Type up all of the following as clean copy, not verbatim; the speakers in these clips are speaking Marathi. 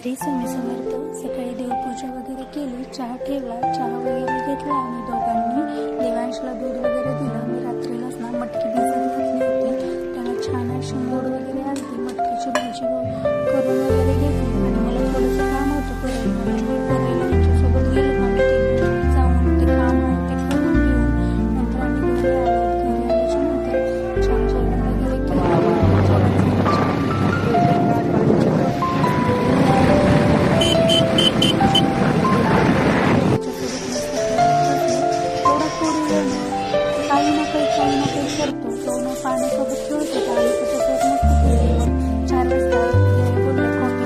श्री स्वामी समर्थ. सकाळी देवपूजा वगैरे केली, चहा ठेवला, चहा वगैरे घेतला आणि दोघांनी देवांशला दूध वगैरे दिलं. मी रात्रीलाच ना मटकी भिजत घातली होती, त्याला छान अशी मोड वगैरे आणली, मटकीची भाजी करून वगैरे घेतली आणि मला थोडंसं काम होतं करायला यांच्यासोबत गेलो आम्ही ते जाऊन ते काम ते करून घेऊन नंतर आम्ही घरी आल्याच्या नंतर छान जेवण वगैरे केलं. काही ना काही करतो तो पाण्यासोबत खेळत होता आणि त्याच्यासोबत मस्त खेळली. 4 वाजता बोलले कॉफी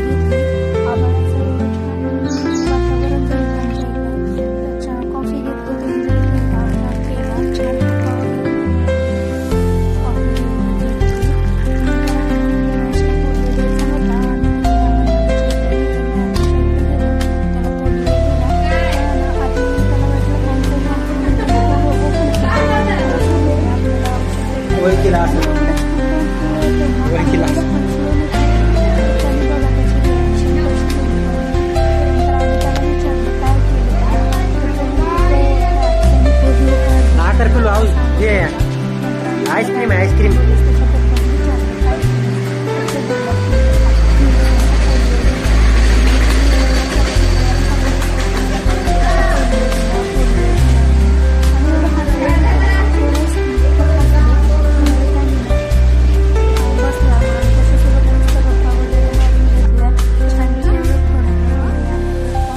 घेतली. आभाळाचं वातावरण झालं, कॉफी घेतली केला छान आइसक्रीम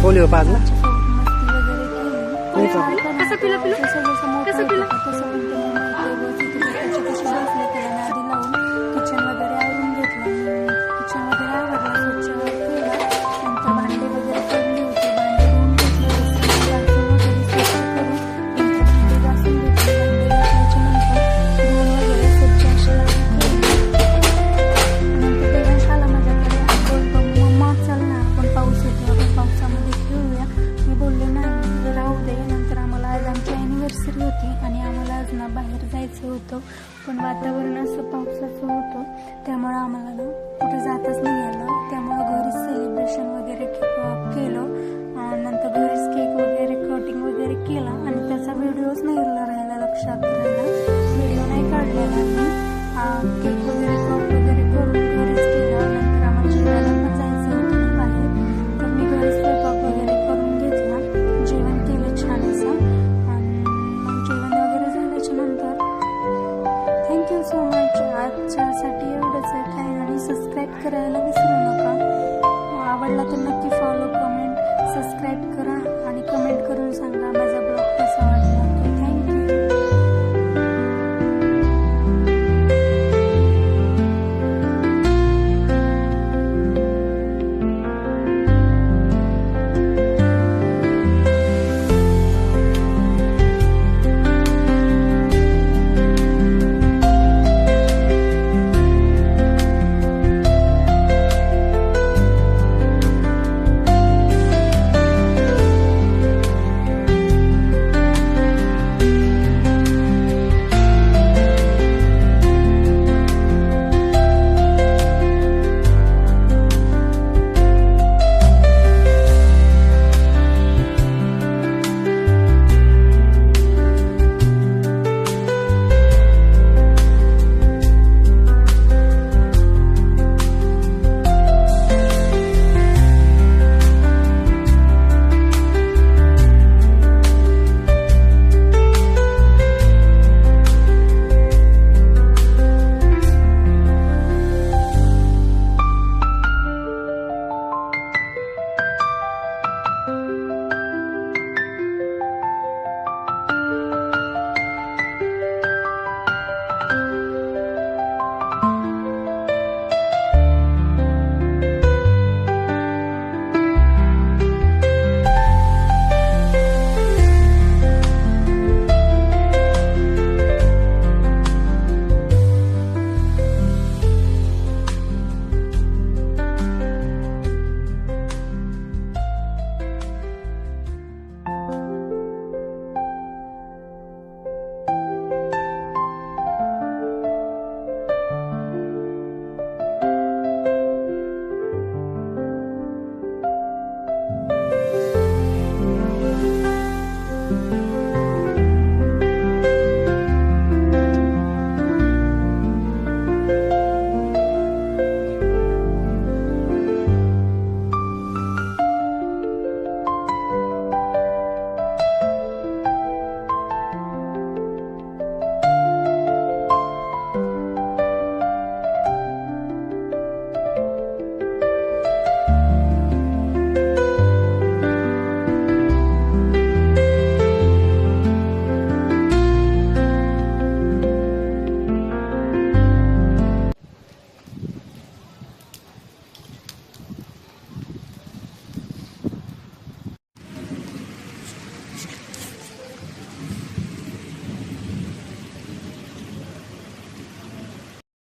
पोलिओ पाजला होती आणि आम्हाला आज ना बाहेर जायचं होतं, पण वातावरण असं पावसाचं होतं त्यामुळे आम्हाला ना कुठे जातच नाही आलं. त्यामुळे घरीच सेलिब्रेशन वगैरे केलं. नंतर घरीच केक वगैरे कटिंग वगैरे केला आणि त्याचा व्हिडिओच नाही राहिला लक्षात राहिला, व्हिडिओ नाही काढलेला मी. केक वगैरे कट वगैरे करून घरीच केला. नंतर आम्हाला जेवायला पण जायचं होतं बाहेर, तर मी घरीच स्वयंपाक वगैरे करून घेतला, जेवण केलं छान असं. Thank you so much. आजच्यासाठी एवढंच आहे काय, आणि सबस्क्राईब करायला विसरू नका. आवडला तर नक्की